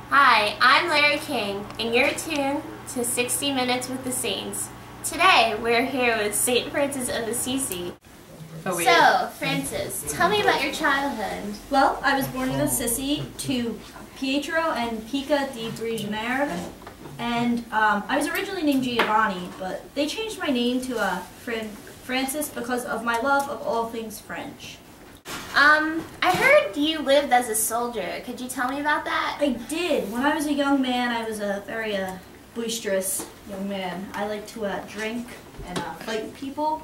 Hi, I'm Larry King, and you're tuned to 60 Minutes with the Saints. Today, we're here with St. Francis of Assisi. So, Francis, tell me about your childhood. Well, I was born in Assisi to Pietro and Pica di Brigianere, and I was originally named Giovanni, but they changed my name to Francis because of my love of all things French. I heard you lived as a soldier. Could you tell me about that? I did. When I was a young man, I was a very boisterous young man. I liked to drink and fight people.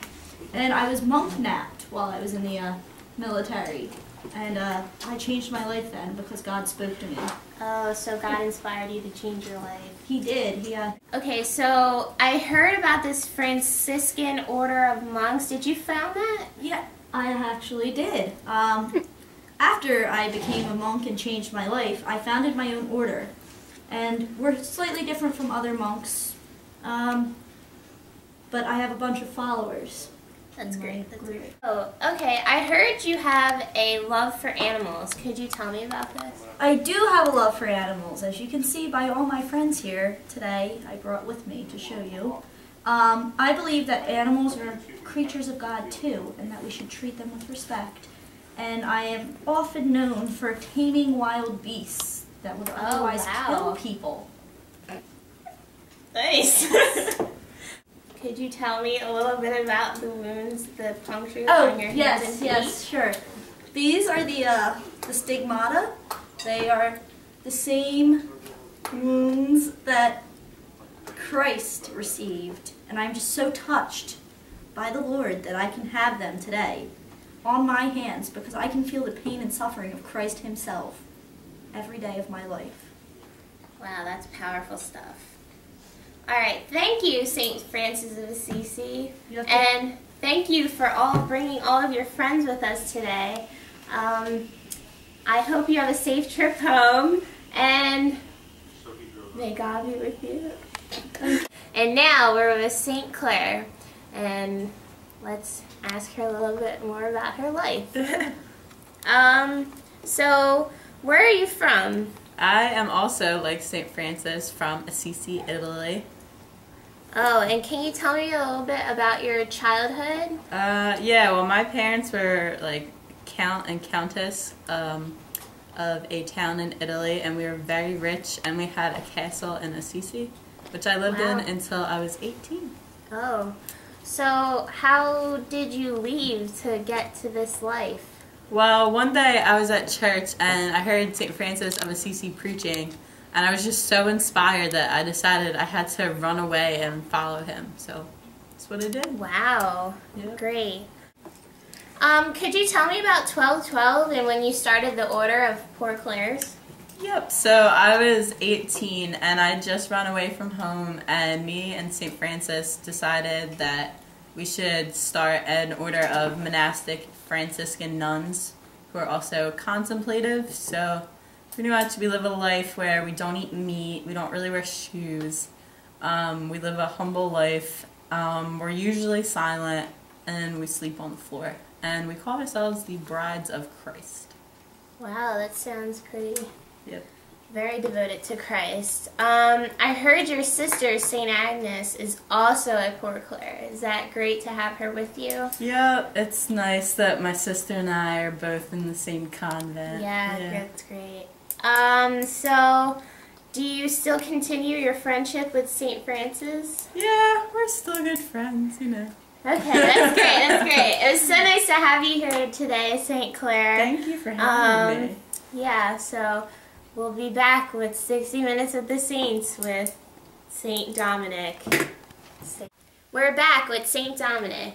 And I was monk-napped while I was in the military. And I changed my life then because God spoke to me. Oh, so God inspired you to change your life. He did. Okay, so I heard about this Franciscan order of monks. Did you found that? Yeah, I actually did. After I became a monk and changed my life, I founded my own order. And we're slightly different from other monks, but I have a bunch of followers. That's great. That's great. Oh, okay. I heard you have a love for animals. Could you tell me about this? I do have a love for animals. As you can see by all my friends here today, I brought with me to show you. I believe that animals are creatures of God too, and that we should treat them with respect. And I am often known for taming wild beasts that would otherwise kill people. Nice. Could you tell me a little bit about the wounds, the punctures on your hands and feet? Yes, sure. These are the stigmata. They are the same wounds that Christ received, and I'm just so touched by the Lord that I can have them today on my hands because I can feel the pain and suffering of Christ himself every day of my life. Wow, that's powerful stuff. All right, thank you, St. Francis of Assisi, and thank you for bringing all of your friends with us today. I hope you have a safe trip home, and may God be with you. And now we're with St. Claire, and let's ask her a little bit more about her life. So, where are you from? I am also, like St. Francis, from Assisi, Italy. Oh, and can you tell me a little bit about your childhood? Yeah, well, my parents were like Count and Countess of a town in Italy, and we were very rich, and we had a castle in Assisi, which I lived in until I was 18. Oh, so how did you leave to get to this life? Well, one day I was at church and I heard St. Francis of Assisi preaching, and I was just so inspired that I decided I had to run away and follow him. So that's what I did. Wow, yeah. Great. Could you tell me about 1212 and when you started the Order of Poor Clares? Yep, so I was 18 and I just ran away from home, and me and St. Francis decided that we should start an order of monastic Franciscan nuns who are also contemplative. So pretty much we live a life where we don't eat meat, we don't really wear shoes, we live a humble life, we're usually silent, and we sleep on the floor. And we call ourselves the Brides of Christ. Wow, that sounds pretty... Yep. Very devoted to Christ. I heard your sister, St. Agnes, is also a Poor Clare. Is that great to have her with you? Yeah, it's nice that my sister and I are both in the same convent. Yeah. That's great. So, do you still continue your friendship with St. Francis? Yeah, we're still good friends, you know. Okay, that's great, that's great. It was so nice to have you here today, St. Claire. Thank you for having me. Yeah, so... we'll be back with 60 Minutes with the Saints with St. Dominic. We're back with St. Dominic.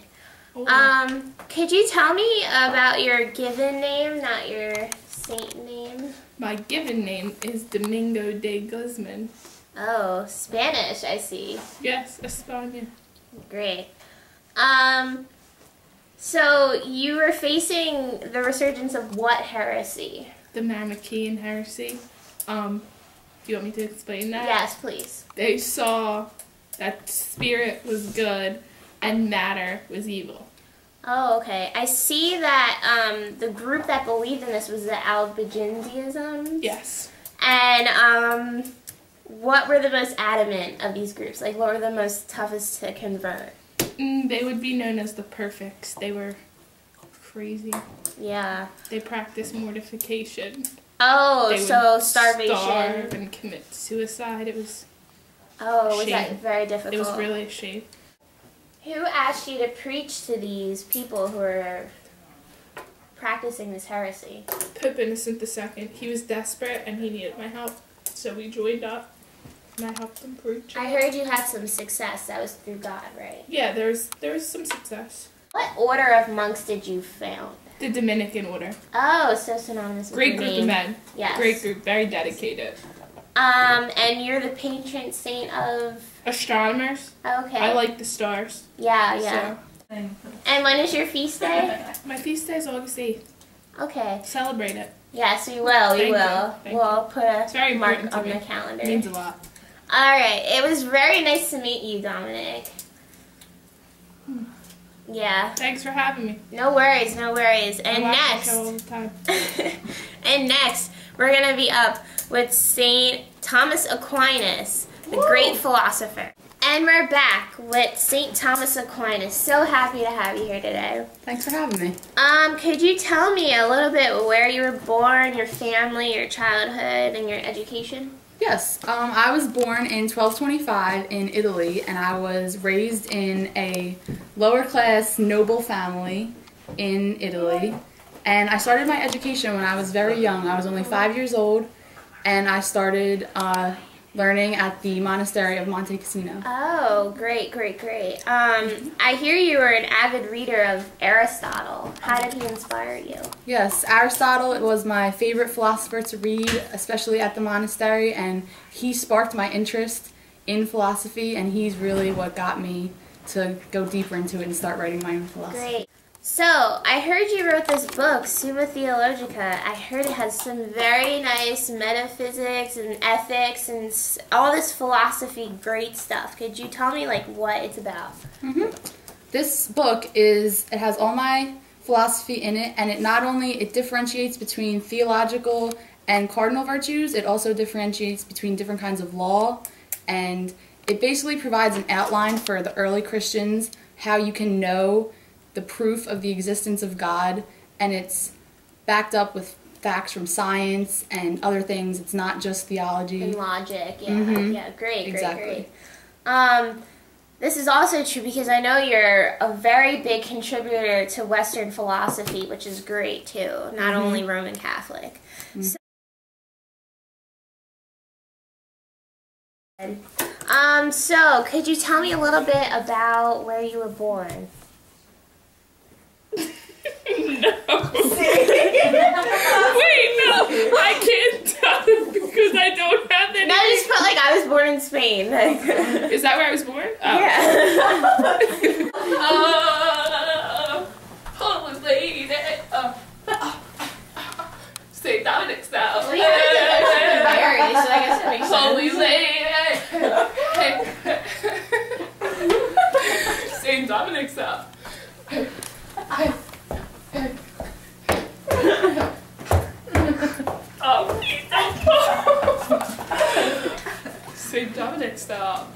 Could you tell me about your given name, not your saint name? My given name is Domingo de Guzman. Oh, Spanish, I see. Yes, España. Great. So you were facing the resurgence of what heresy? The Manichaean heresy. Do you want me to explain that? Yes, please. They saw that spirit was good and matter was evil. Oh, okay. I see that the group that believed in this was the Albigensians. Yes. And what were the most adamant of these groups? Like, what were the most toughest to convert? They would be known as the perfects. They were crazy. Yeah. They practiced mortification. Oh, They so would starvation. Starve and commit suicide. It was Oh, was shame. that very difficult? It was really a shame. Who asked you to preach to these people who are practicing this heresy? Pope Innocent II. He was desperate and he needed my help, so we joined up and I helped him preach. I heard you had some success. That was through God, right? Yeah, there was some success. What order of monks did you found? The Dominican order. Oh, so synonymous with Great your group name. of men. Yes. Great group, very dedicated. And you're the patron saint of... Astronomers. Okay. I like the stars. Yeah. And when is your feast day? So, my feast day is August 8th. Okay. Celebrate it. Yes, we will. Thank you. We'll put a It's very mark important to on me. the calendar. It means a lot. All right. It was very nice to meet you, Dominic. Yeah. Thanks for having me. No worries. And I watch the next, show all the time. and next, we're gonna be up with Saint Thomas Aquinas, the great philosopher. And we're back with Saint Thomas Aquinas. So happy to have you here today. Thanks for having me. Could you tell me a little bit where you were born, your family, your childhood, and your education? Yes, I was born in 1225 in Italy, and I was raised in a lower class noble family in Italy. And I started my education when I was very young. I was only 5 years old, and I started learning at the monastery of Monte Cassino. Oh, great. I hear you were an avid reader of Aristotle. How did he inspire you? Yes, Aristotle was my favorite philosopher to read, especially at the monastery, and he sparked my interest in philosophy, and he's really what got me to go deeper into it and start writing my own philosophy. Great. So, I heard you wrote this book, Summa Theologica. I heard it has some very nice metaphysics and ethics and all this philosophy, great stuff. Could you tell me, what it's about? This book it has all my philosophy in it, and it differentiates between theological and cardinal virtues. It also differentiates between different kinds of law, and it basically provides an outline for the early Christians, how you can know the proof of the existence of God, and it's backed up with facts from science and other things. It's not just theology. And logic, yeah. Mhm. Yeah, great. Exactly. This is also true because I know you're a very big contributor to Western philosophy, which is great too, not only Roman Catholic. So, could you tell me a little bit about where you were born? No. Wait, no. I can't tell because I don't have any. No, just put I was born in Spain. Is that where I was born? Oh. Yeah. Holy lady. St. Dominic's now. Well, yeah, it's Mary, so I guess it makes Holy lady. St. Dominic's now. Oh, please don't. St. Dominic style.